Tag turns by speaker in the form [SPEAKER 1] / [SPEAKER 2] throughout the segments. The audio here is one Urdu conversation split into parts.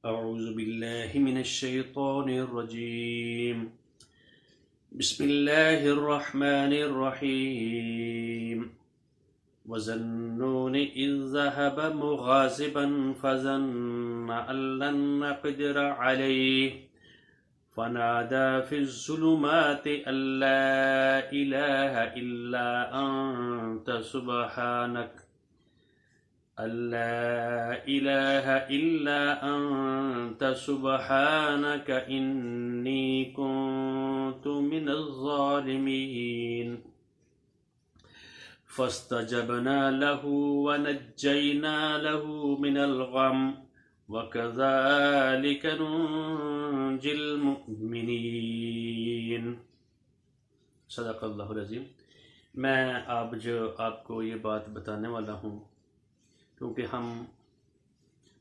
[SPEAKER 1] أعوذ بالله من الشيطان الرجيم. بسم الله الرحمن الرحيم. وظنون إذ ذهب مغاضبا فظن أن لن نقدر عليه فنادى في الظلمات أن لا إله إلا أنت سبحانك لا إله إلا أنت سبحانك إني كنت من الظالمين. فاستجبنا له ونجينا له من الغم وكذلك ننجي المؤمنين. صدق اللہ العظیم. میں آپ کو یہ بات بتانے والا ہوں کیونکہ ہم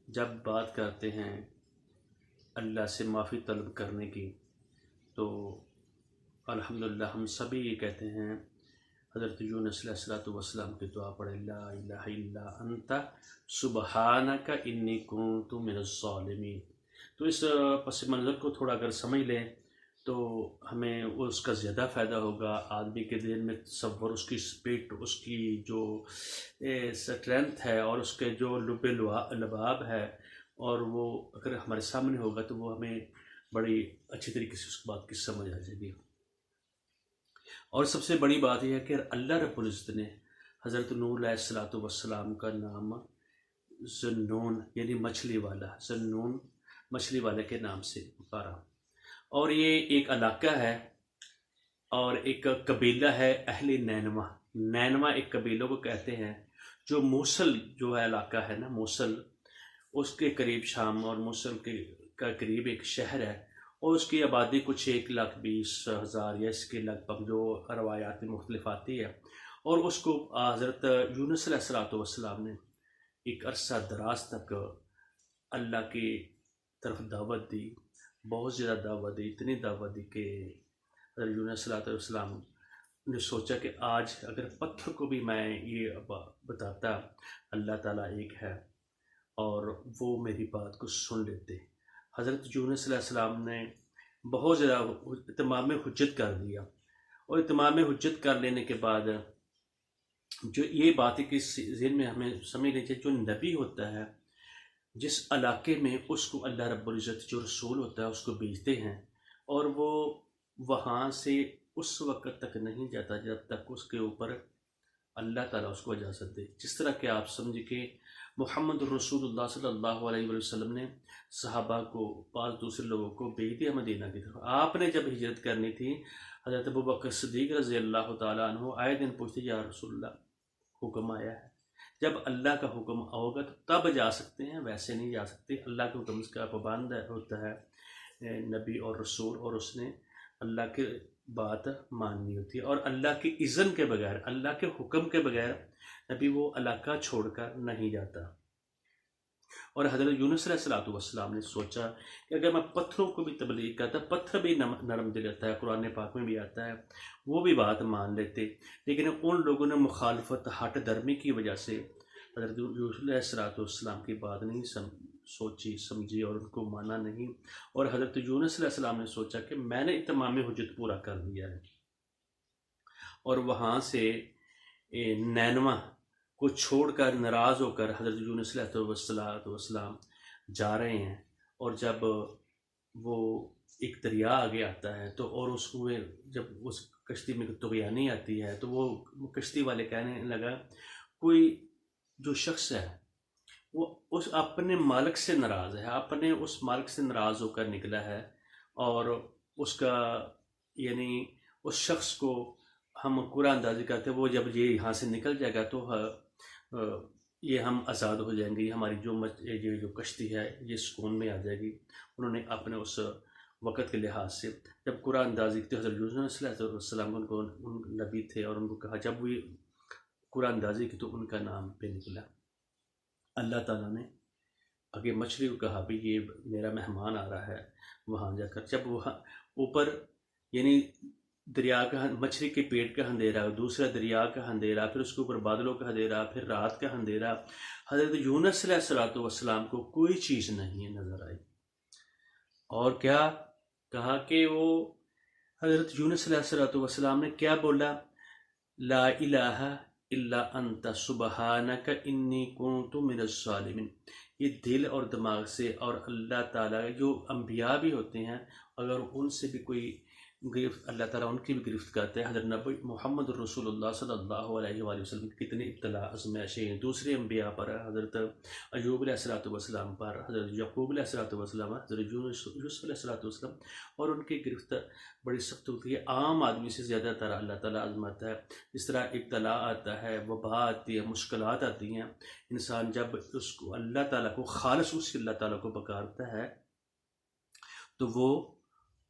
[SPEAKER 1] جب بات کرتے ہیں اللہ سے معافی طلب کرنے کی تو الحمدللہ ہم سبھی یہ کہتے ہیں حضرت یونس علیہ السلام کی دعا پڑھیں لا الہ الا انت سبحانک انی کنت من الظالمین. تو اس پس منظر کو تھوڑا اگر سمجھ لیں تو ہمیں اس کا زیادہ فائدہ ہوگا. آدمی کے ذہن میں تصور، اس کی اسپیڈ، اس کی جو اسٹرینتھ ہے اور اس کے جو لب لباب ہے، اور وہ اگر ہمارے سامنے ہوگا تو وہ ہمیں بڑی اچھی طریقے سے اس بات کی سمجھ آ جائے گی. اور سب سے بڑی بات یہ ہے کہ اللہ رب العزت نے حضرت نوح علیہ السلام کا نام ذنون یعنی مچھلی والا، ذنون مچھلی والے کے نام سے پکارا. اور یہ ایک علاقہ ہے اور ایک قبیلہ ہے اہل نینوا. نینوا ایک قبیلوں کو کہتے ہیں جو موصل جو ہے علاقہ ہے نا، موصل اس کے قریب شام اور موصل کے قریب ایک شہر ہے اور اس کی آبادی کچھ 1,20,000 یا اس کے لگ بھگ جو روایات مختلف آتی ہے. اور اس کو حضرت یونس علیہ السلام نے ایک عرصہ دراز تک اللہ کی طرف دعوت دی، بہت زیادہ دعوت دی، اتنی دعوت دی کہ حضرت یونس علیہ السلام نے سوچا کہ آج اگر پتھر کو بھی میں یہ بتاتا اللہ تعالیٰ ایک ہے اور وہ میری بات کو سن لیتے. حضرت یونس علیہ السلام نے بہت زیادہ اتمام حجت کر دیا، اور اتمام حجت کر لینے کے بعد جو یہ بات ہے کہ ذہن میں ہمیں سمجھ لیجیے جو نبی ہوتا ہے جس علاقے میں اس کو اللہ رب العزت جو رسول ہوتا ہے اس کو بھیجتے ہیں اور وہ وہاں سے اس وقت تک نہیں جاتا جب تک اس کے اوپر اللہ تعالیٰ اس کو اجازت دے. جس طرح کہ آپ سمجھے کہ محمد رسول اللہ صلی اللہ علیہ وسلم نے صحابہ کو 5 دوسرے لوگوں کو بھیج دیا مدینہ کی طرف. آپ نے جب ہجرت کرنی تھی حضرت ابوبکر صدیق رضی اللہ تعالیٰ عنہ آئے دن پوچھتے یا رسول اللہ حکم آیا ہے، جب اللہ کا حکم ہوگا تو تب جا سکتے ہیں، ویسے نہیں جا سکتے. اللہ کے حکم کا پابند ہوتا ہے نبی اور رسول، اور اس نے اللہ کے بات ماننی ہوتی ہے اور اللہ کی اذن کے بغیر، اللہ کے حکم کے بغیر نبی وہ علاقہ چھوڑ کر نہیں جاتا. اور حضرت یونس علیہ السلام نے سوچا کہ اگر میں پتھروں کو بھی تبلیغ کرتا، پتھر بھی نرم دل رہتا ہے، قرآن پاک میں بھی آتا ہے، وہ بھی بات مان لیتے. لیکن ان لوگوں نے مخالفت ہٹ درمی کی وجہ سے حضرت یونس علیہ السلام کی بات نہیں سوچی سمجھی اور ان کو مانا نہیں. اور حضرت یونس علیہ السلام نے سوچا کہ میں نے اتمام حجت پورا کر دیا ہے، اور وہاں سے نینوا کو چھوڑ کر ناراض ہو کر حضرت یونس علیہ السلام جا رہے ہیں. اور جب وہ ایک دریا آگے آتا ہے تو اور اس میں جب اس کشتی میں طغیانی آتی ہے تو وہ کشتی والے کہنے لگا کوئی جو شخص ہے وہ اس اپنے مالک سے ناراض ہے، اپنے اس مالک سے ناراض ہو کر نکلا ہے، اور اس کا یعنی اس شخص کو ہم قرآن اندازی کرتے ہیں وہ جب یہ یہاں سے نکل جائے گا تو یہ ہم آزاد ہو جائیں گے، ہماری جو کشتی ہے یہ سکون میں آ جائے گی. انہوں نے اپنے اس وقت کے لحاظ سے جب قرآن اندازی کی حضرت یونس علیہ السلام ان کو نبی تھے اور ان کو کہا، جب وہ قرآن اندازی کی تو ان کا نام پہ نکلا. اللہ تعالیٰ نے آگے مچھلی کو کہا بھی یہ میرا مہمان آ رہا ہے وہاں جا کر. جب وہ اوپر یعنی دریا کا مچھلی کے پیٹ کا اندھیرا، دوسرا دریا کا اندھیرا، پھر اس کے اوپر بادلوں کا اندھیرا، پھر رات کا اندھیرا، حضرت یونس علیہ السلام کو کوئی چیز نہیں نظر آئی. اور کیا کہا کہ وہ حضرت یونس علیہ الصلوۃ والسلام نے کیا بولا؟ لا الہ الا انت سبحانک انی کنت من الظالمین۔ یہ دل اور دماغ سے، اور اللہ تعالیٰ جو انبیاء بھی ہوتے ہیں اگر ان سے بھی کوئی گرفت، اللہ تعالیٰ ان کی بھی گرفت کرتے ہیں۔ حضرت نبی محمد رسول اللہ صلی اللہ علیہ وآلہ وسلم کی کتنی ابتلا آزمائشیں دوسرے انبیاء پر، حضرت ایوب علیہ الصلوۃ والسلام پر، حضرت یعقوب علیہ الصلوۃ والسلام، حضرت یوسف علیہ الصلوۃ والسلام، اور ان کی گرفت بڑی سخت ہوتی ہے۔ عام آدمی سے زیادہ تر اللہ تعالیٰ آزماتا ہے۔ جس طرح ابتلا آتا ہے، وبا آتی ہے، مشکلات آتی ہیں، انسان جب اس کو اللہ تعالیٰ کو خالص اس کی اللہ تعالیٰ کو پکارتا ہے تو وہ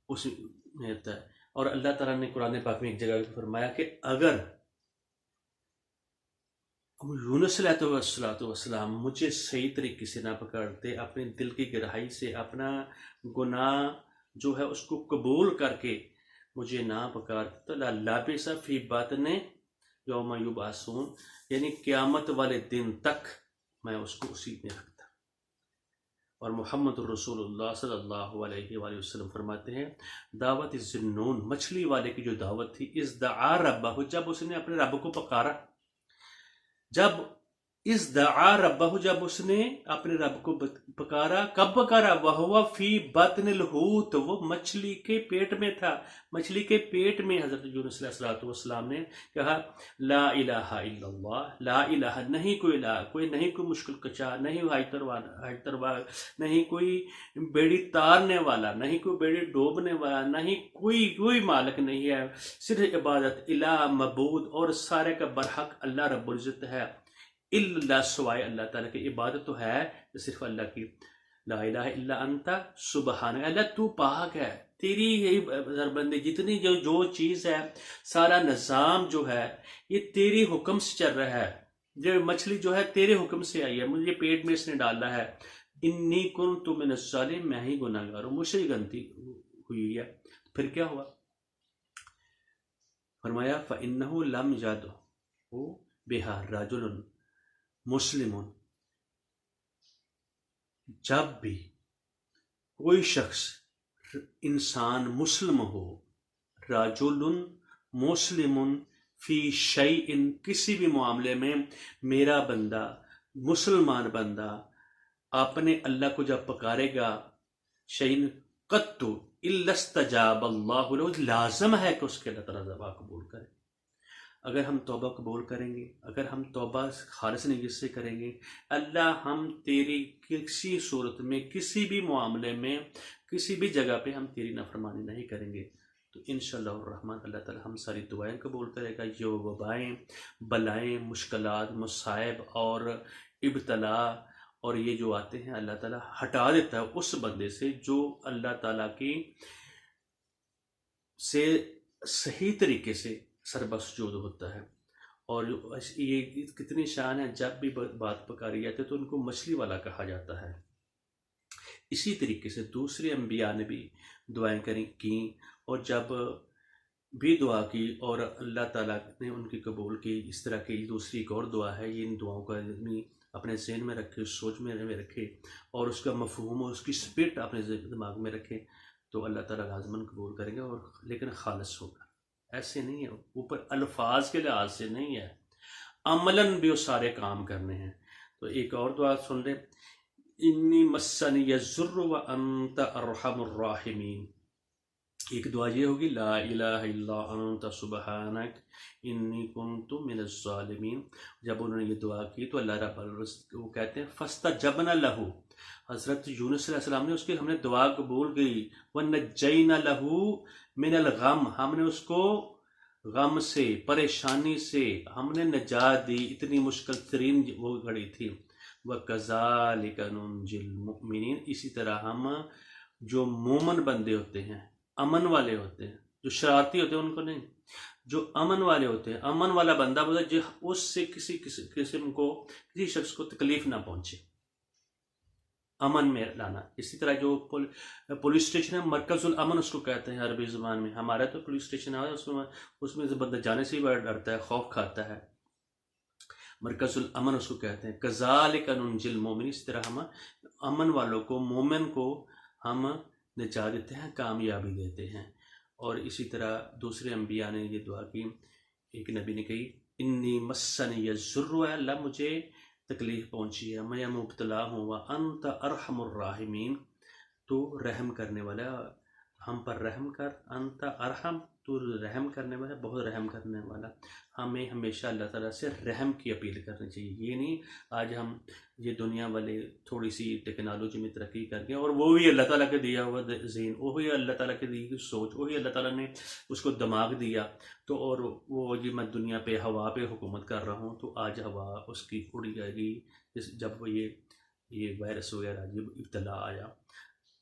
[SPEAKER 1] اس میں ہوتا ہے۔ اور اللہ تعالیٰ نے قرآن پاک میں ایک جگہ فرمایا کہ اگر یونس علیہ السلام مجھے صحیح طریقے سے نہ پکڑتے، اپنے دل کی گہرائی سے اپنا گناہ جو ہے اس کو قبول کر کے مجھے نہ پکارتے تو لابث فی باطن یوم یبعثون، یعنی قیامت والے دن تک میں اس کو اسی میں رکھتا۔ اور محمد الرسول اللہ صلی اللہ علیہ وآلہ وسلم فرماتے ہیں دعوت الذنون، مچھلی والے کی جو دعوت تھی، اذ دعا ربہ، جب اس نے اپنے رب کو پکارا، جب اذ دعا ربہ، جب اس نے اپنے رب کو پکارا، کب پکارا؟ وہو فی بطن الحوت، وہ مچھلی کے پیٹ میں تھا۔ مچھلی کے پیٹ میں حضرت یونس علیہ الصلوۃ والسلام نے کہا لا الہ الا اللہ، لا الہ، نہیں کوئی الہ، کوئی نہیں، کوئی مشکل کشا، نہیں حیدر، نہیں کوئی بیڑی تارنے والا، نہیں کوئی بیڑی ڈوبنے والا، نہیں کوئی مالک نہیں ہے، صرف عبادت الہ معبود اور سارے کا برحق اللہ رب العزت ہے، اللہ سوائے اللہ تعالیٰ کی عبادت تو ہے صرف اللہ کی۔ لا الہ الا انت سبحانک، اللہ تو پاک ہے، تیری یہی بندے جتنی جو چیز ہے، سارا نظام جو ہے یہ تیری حکم سے چل رہا ہے۔ جو مچھلی جو ہے تیرے حکم سے آئی ہے، مجھے پیٹ میں اس نے ڈالا ہے، انی کنت من الظالمین، میں ہی گناہ گار ہوں، مجھ سے ہی غلطی ہوئی ہے۔ پھر کیا ہوا؟ فرمایا فَإِنَّهُ لَمْ يَدْعُ بِهَا رَجُلٌ مسلم، جب بھی کوئی شخص انسان مسلم ہو، رجل مسلم فی شیء، کسی بھی معاملے میں، میرا بندہ مسلمان بندہ اپنے اللہ کو جب پکارے گا، شیء قط الا استجاب اللہ له، لازم ہے کہ اس کے اللہ تعالیٰ دعا قبول کرے۔ اگر ہم توبہ قبول کریں گے، اگر ہم توبہ خالص نیت سے کریں گے، اللہ ہم تیری کسی صورت میں، کسی بھی معاملے میں، کسی بھی جگہ پہ ہم تیری نافرمانی نہیں کریں گے تو انشاءاللہ الرحمن اللہ تعالی ہم ساری دعائیں قبول کرے گا۔ جو وبائیں، بلائیں، مشکلات، مصائب اور ابتلا اور یہ جو آتے ہیں، اللہ تعالیٰ ہٹا دیتا ہے اس بندے سے جو اللہ تعالیٰ کی سے صحیح طریقے سے سربسجود ہوتا ہے۔ اور یہ کتنی شان ہے، جب بھی بات پکاری جاتی ہے تو ان کو مچھلی والا کہا جاتا ہے۔ اسی طریقے سے دوسرے انبیاء نے بھی دعائیں کی، اور جب بھی دعا کی اور اللہ تعالیٰ نے ان کی قبول کی۔ اس طرح کی دوسری ایک اور دعا ہے، ان دعاؤں کا اپنے ذہن میں رکھے، سوچ میں رکھے، اور اس کا مفہوم اور اس کی اسپرٹ اپنے دماغ میں رکھے تو اللہ تعالیٰ لازماً قبول کریں گے، اور لیکن خالص ہوگا۔ ایسے نہیں ہے، اوپر الفاظ کے لحاظ سے نہیں ہے، عملاً بھی وہ سارے کام کرنے ہیں۔ تو ایک اور دعا سن لیں، انی مسنی الضر وانت ارحم الراحمین۔ ایک دعا یہ ہوگی لا الہ الا انت سبحانک انی کنت من الظالمین۔ جب انہوں نے یہ دعا کی تو اللہ رب العزت وہ کہتے ہیں فاستجبنا لہ، حضرت یونس علیہ السلام نے اس کی ہم نے دعا قبول کی، ونجینا لہ من الغم، ہم نے اس کو غم سے، پریشانی سے ہم نے نجات دی، اتنی مشکل ترین وہ گھڑی تھی۔ وَكَذَلِكَ نُنْجِي الْمُؤْمِنِينَ، اسی طرح ہم جو مومن بندے ہوتے ہیں، امن والے ہوتے ہیں، جو شرارتی ہوتے ہیں ان کو نہیں، جو امن والے ہوتے ہیں، امن والا بندہ بولتا ہے جو اس سے کسی قسم کو، کسی شخص کو تکلیف نہ پہنچے، امن میں لانا۔ اسی طرح جو پولیس اسٹیشن ہے، مرکز الامن اس کو کہتے ہیں عربی زبان میں۔ ہمارا تو پولیس اسٹیشن ہے، اس میں بندہ جانے سے ہی بڑا ڈرتا ہے، خوف کھاتا ہے، مرکز الامن اس کو کہتے ہیں۔ کذالک ننجی المؤمنین، اس طرح ہم امن والوں کو، مومن کو ہم نجات دیتے ہیں، کامیابی دیتے ہیں۔ اور اسی طرح دوسرے انبیاء نے یہ دعا کی، ایک نبی نے کہی انی مسنی الضر، اللہ مجھے تکلیف پہنچی ہے، میں مبتلا ہوں، وانت ارحم الراحمین، تو رحم کرنے والا، ہم پر رحم کر، انت ارحم، تو رحم کرنے والا، بہت رحم کرنے والا۔ ہمیں ہمیشہ اللہ تعالیٰ سے رحم کی اپیل کرنی چاہیے، یہ نہیں آج ہم یہ دنیا والے تھوڑی سی ٹیکنالوجی میں ترقی کر گئے اور وہ بھی اللہ تعالیٰ کے دیا ہوا ذہن، وہی اللہ تعالیٰ کے دی ہوئی سوچ، وہی اللہ تعالیٰ نے اس کو دماغ دیا، تو اور وہ جی میں دنیا پہ ہوا پہ حکومت کر رہا ہوں، تو آج ہوا اس کی اڑ جائے گی جب وہ یہ وائرس وغیرہ جب ابتلا آیا۔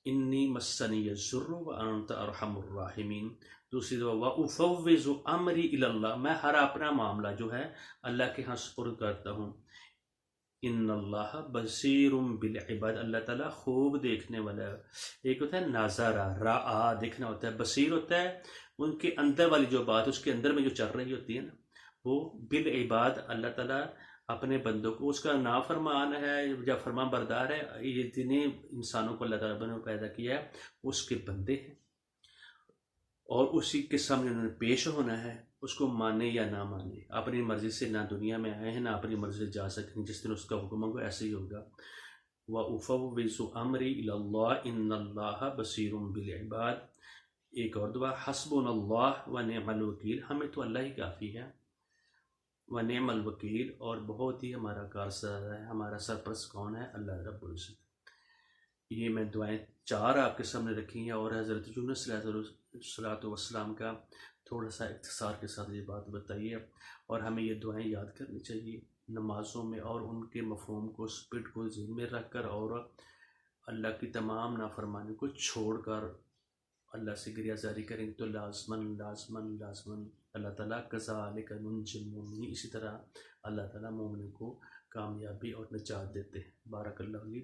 [SPEAKER 1] انی مسنی الضر وانت ارحم الراحمین۔ دوسری دفعہ وافوض امری الی اللہ، میں ہر اپنا معاملہ جو ہے اللہ کے ہاں سپرد کرتا ہوں۔ ان اللہ بصیر بالعباد، اللہ تعالیٰ خوب دیکھنے والا ہے۔ ایک ہوتا ہے ناظرہ، رعا دیکھنا ہوتا ہے، بصیر ہوتا ہے ان کے اندر والی جو بات اس کے اندر میں جو چل رہی ہوتی ہے نا، وہ بالعباد، اللہ تعالیٰ اپنے بندوں کو، اس کا نافرمان ہے یا فرمان بردار ہے، یہ جتنے انسانوں کو اللہ تعالیٰ نے پیدا کیا ہے اس کے بندے ہیں، اور اسی کے سامنے انہوں نے پیش ہونا ہے، اس کو مانے یا نہ مانے۔ اپنی مرضی سے نہ دنیا میں آئے ہیں، نہ اپنی مرضی سے جا سکیں، جس دن اس کا حکم ہوگا ایسے ہی ہوگا۔ وَأُفَوِّضُ أَمْرِي إِلَى اللَّهِ إِنَّ اللَّهَ بَصِيرٌ بِالْعِبَادِ۔ ایک اور دعا حسبنا اللہ ونعم الوکیل، ہمیں تو اللہ ہی کافی ہے، ونعم الوکیل، اور بہت ہی ہمارا کارساز ہے، ہمارا سرپرست کون ہے؟ اللہ رب العزت۔ یہ میں دعائیں 4 آپ کے سامنے رکھی ہیں، اور حضرت یونس علیہ السلام کا تھوڑا سا اختصار کے ساتھ یہ بات بتائیے، اور ہمیں یہ دعائیں یاد کرنی چاہیے نمازوں میں، اور ان کے مفہوم کو، اسپرٹ کو ذہن میں رکھ کر، اور اللہ کی تمام نافرمانی کو چھوڑ کر اللہ سے گریہ زاری کریں تو لازماً اللہ تعالیٰ کذالک ننجی المؤمنین، اسی طرح اللہ تعالیٰ مومنوں کو کامیابی اور نجات دیتے ہیں۔ بارک اللہ علی